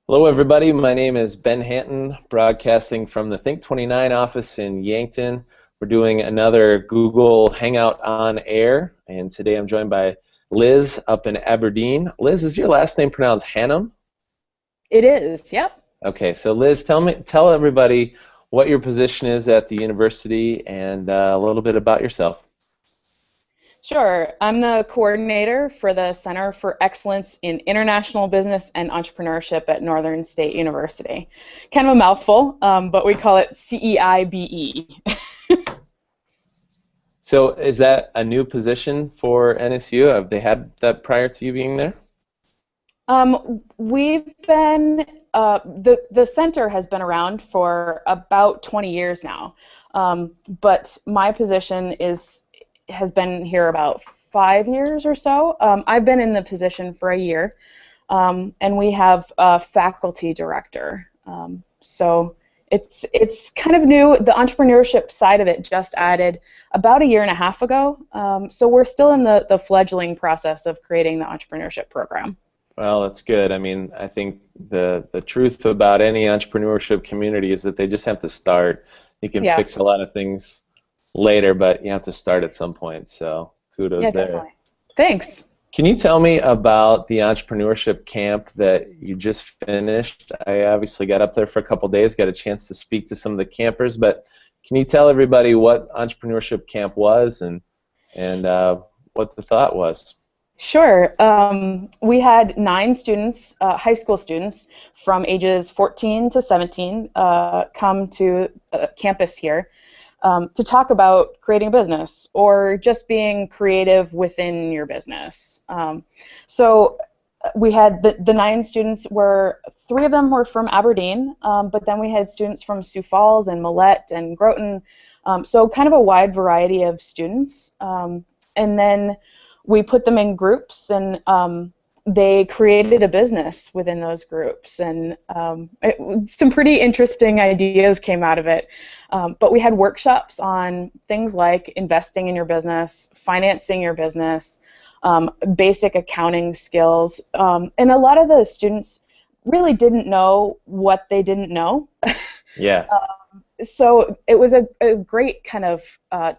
Hello, everybody. My name is Ben Hanten, broadcasting from the Think 29 office in Yankton. We're doing another Google Hangout on air, and today I'm joined by Liz up in Aberdeen. Liz, is your last name pronounced Hannum? It is, yep. Okay, so Liz, tell everybody what your position is at the university and a little bit about yourself. Sure. I'm the coordinator for the Center for Excellence in International Business and Entrepreneurship at Northern State University. Kind of a mouthful, but we call it C.E.E.I.B. So is that a new position for NSU? Have they had that prior to you being there? We've been, the center has been around for about 20 years now, but my position has been here about 5 years or so. I've been in the position for a year, and we have a faculty director. So it's kind of new. The entrepreneurship side of it just added about a year and a half ago. So we're still in the fledgling process of creating the entrepreneurship program. Well, that's good. I mean, I think the truth about any entrepreneurship community is that they just have to start. You can fix a lot of things later, but you have to start at some point, so kudos there. Definitely. Thanks. Can you tell me about the Entrepreneurship Camp that you just finished? I obviously got up there for a couple days, got a chance to speak to some of the campers, but can you tell everybody what Entrepreneurship Camp was and what the thought was? Sure. We had 9 students, high school students, from ages 14 to 17 come to campus here to talk about creating a business or just being creative within your business. So we had the 9 students 3 of them were from Aberdeen, but then we had students from Sioux Falls and Millette and Groton, so kind of a wide variety of students. And then we put them in groups, and they created a business within those groups, and some pretty interesting ideas came out of it. But we had workshops on things like investing in your business, financing your business, basic accounting skills, and a lot of the students really didn't know what they didn't know. Yeah. So it was a great kind of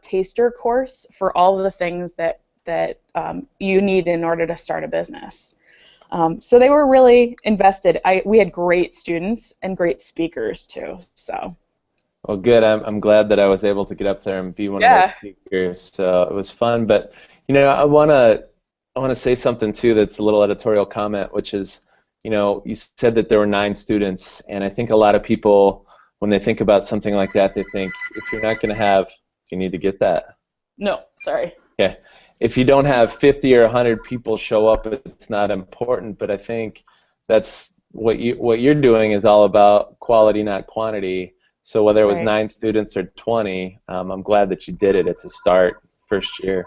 taster course for all of the things that you need in order to start a business. So they were really invested. We had great students and great speakers too. So. Well, good. I'm glad that I was able to get up there and be one of those speakers. So it was fun. But I wanna say something too that's a little editorial comment, which is, you said that there were 9 students, and I think a lot of people, when they think about something like that, they think if you're not going to have, do you need to get that? No, sorry. Yeah. If you don't have 50 or 100 people show up, it's not important. But I think that's what you're doing is all about quality, not quantity. So whether it was 9 students or 20, I'm glad that you did it. It's a start, first year.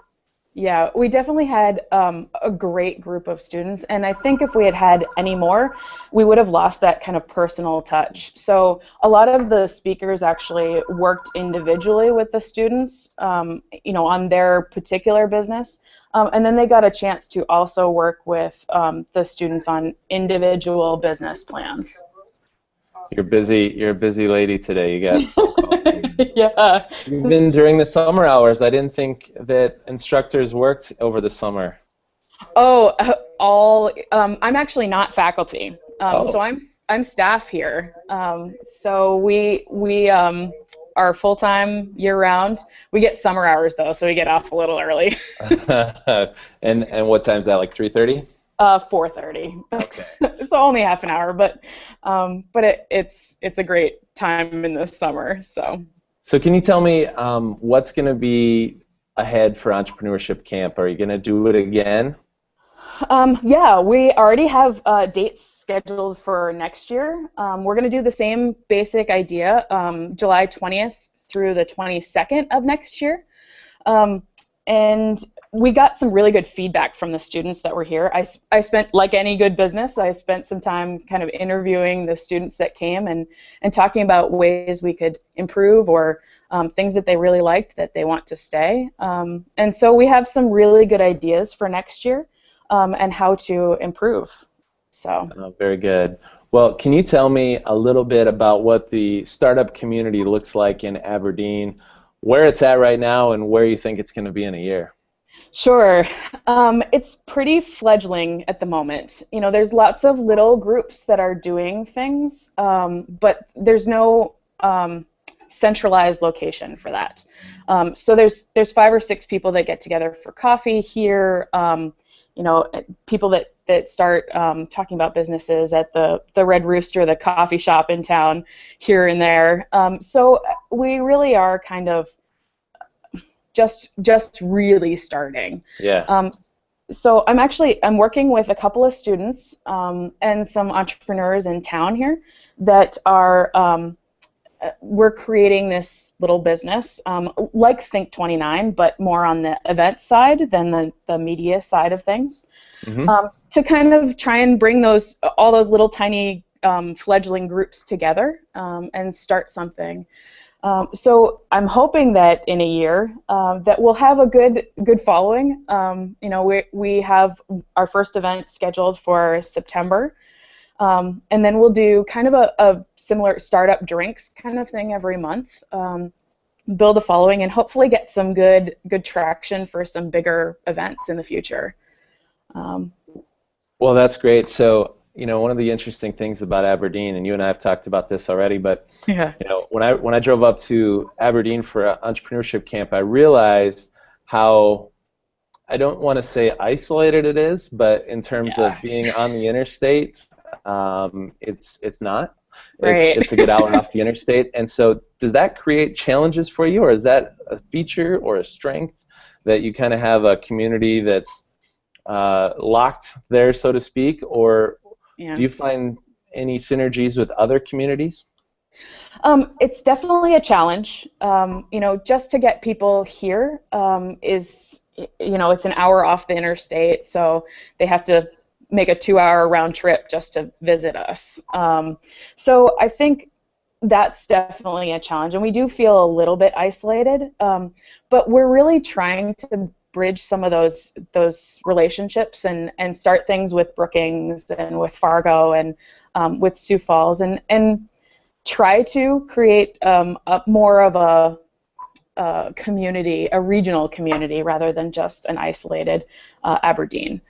Yeah, we definitely had a great group of students, and I think if we had had any more, we would have lost that kind of personal touch. So a lot of the speakers actually worked individually with the students, on their particular business, and then they got a chance to also work with the students on individual business plans. You're busy. You're a busy lady today. You got. Yeah. Even during the summer hours, I didn't think that instructors worked over the summer. Oh, I'm actually not faculty, so I'm staff here. So we are full time year round. We get summer hours though, so we get off a little early. And what time is that? Like 3:30? 4:30. Okay. So only half an hour, but it's a great time in the summer. So can you tell me what's going to be ahead for Entrepreneurship Camp? Are you going to do it again? Yeah, we already have dates scheduled for next year. We're going to do the same basic idea, July 20th through the 22nd of next year. And we got some really good feedback from the students that were here. I spent, like any good business, I spent some time kind of interviewing the students that came and talking about ways we could improve or things that they really liked that they want to stay. And so we have some really good ideas for next year and how to improve. So. Very good. Well, can you tell me a little bit about what the startup community looks like in Aberdeen, where it's at right now, and where you think it's going to be in a year? Sure. It's pretty fledgling at the moment. You know, there's lots of little groups that are doing things, but there's no centralized location for that. So there's 5 or 6 people that get together for coffee here. You know, people that start talking about businesses at the Red Rooster, the coffee shop in town, here and there. So we really are kind of just really starting. Yeah. So I'm working with a couple of students and some entrepreneurs in town here that are we're creating this little business like Think 29, but more on the event side than the media side of things. To kind of try and bring all those little tiny fledgling groups together and start something. So I'm hoping that in a year that we'll have a good following. You know, we have our first event scheduled for September, and then we'll do kind of a similar startup drinks kind of thing every month. Build a following and hopefully get some good traction for some bigger events in the future. Well, that's great. So, you know, one of the interesting things about Aberdeen, and you and I have talked about this already, but Yeah. you know, when I drove up to Aberdeen for an entrepreneurship camp, I realized how, I don't want to say isolated it is, but in terms of being on the interstate, it's not. Right. It's a good hour off the interstate. And so, does that create challenges for you, or is that a feature or a strength that you kind of have a community that's locked there, so to speak, or do you find any synergies with other communities? It's definitely a challenge. You know, just to get people here is, you know, it's an hour off the interstate, so they have to make a 2-hour round trip just to visit us. So I think that's definitely a challenge, and we do feel a little bit isolated, but we're really trying to bridge some of those relationships and start things with Brookings and with Fargo and with Sioux Falls and try to create more of a community, a regional community, rather than just an isolated Aberdeen.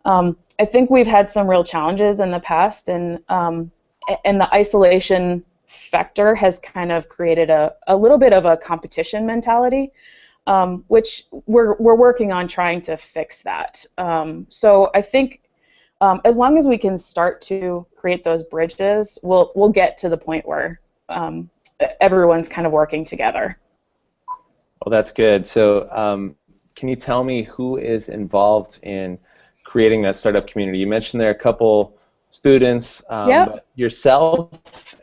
I think we've had some real challenges in the past, and the isolation factor has kind of created a little bit of a competition mentality, which we're working on trying to fix that. So I think as long as we can start to create those bridges, we'll get to the point where everyone's kind of working together. Well, that's good. So can you tell me who is involved in creating that startup community? You mentioned there are a couple students, but yourself,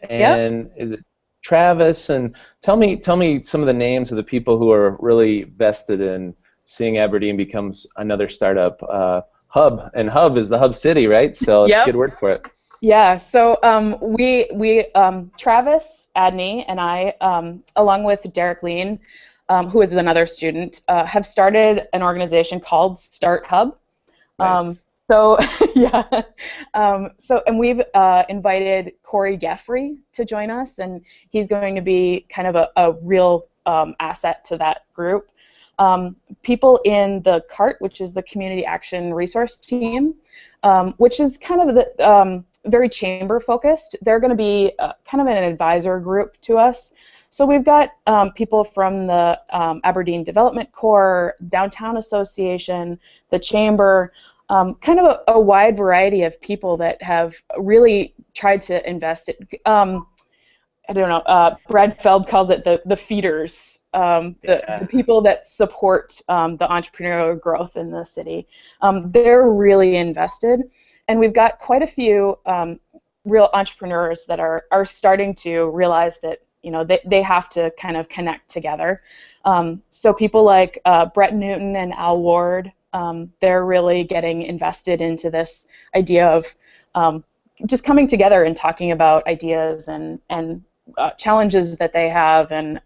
and is it Travis? And tell me some of the names of the people who are really vested in seeing Aberdeen becomes another startup hub. And hub is the hub city, right? So it's a good word for it. Yeah. So we Travis Adney and I, along with Derek Lean, who is another student, have started an organization called Start Hub. Nice. So and we've invited Corey Geffrey to join us, and he's going to be kind of a real asset to that group. People in the CART, which is the Community Action Resource Team, which is kind of the very chamber focused. They're going to be kind of an advisor group to us. So we've got people from the Aberdeen Development Corps, Downtown Association, the Chamber, kind of a wide variety of people that have really tried to invest it. I don't know, Brad Feld calls it the feeders, the people that support the entrepreneurial growth in the city. They're really invested, and we've got quite a few real entrepreneurs that are starting to realize that, you know, they have to kind of connect together. So people like Brett Newton and Al Ward, they're really getting invested into this idea of just coming together and talking about ideas and challenges that they have, and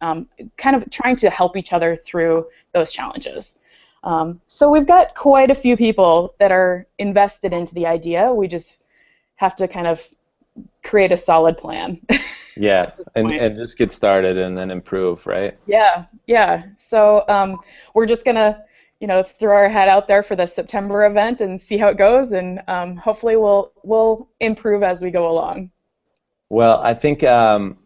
kind of trying to help each other through those challenges. So we've got quite a few people that are invested into the idea. We just have to kind of create a solid plan. Yeah, and just get started and then improve, right? Yeah. So we're just gonna, throw our hat out there for the September event and see how it goes, and hopefully we'll improve as we go along. Well, I think I've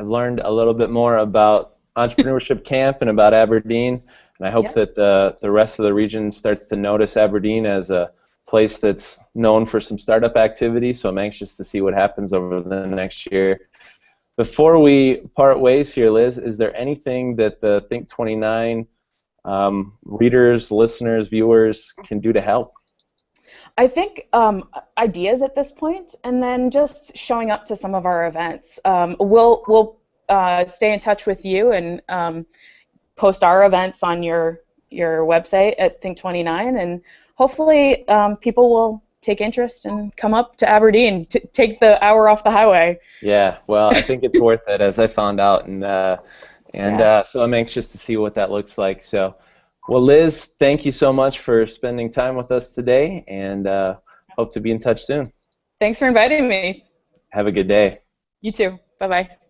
learned a little bit more about Entrepreneurship Camp and about Aberdeen, and I hope that the rest of the region starts to notice Aberdeen as a place that's known for some startup activity, so I'm anxious to see what happens over the next year. Before we part ways here, Liz, is there anything that the Think 29 readers, listeners, viewers can do to help? I think ideas at this point, and then just showing up to some of our events. We'll stay in touch with you and post our events on your website at Think 29, and hopefully people will take interest and come up to Aberdeen to take the hour off the highway. Yeah, well, I think it's worth it, as I found out, and so I'm anxious to see what that looks like. So, well, Liz, thank you so much for spending time with us today, and hope to be in touch soon. Thanks for inviting me. Have a good day. You too. Bye-bye.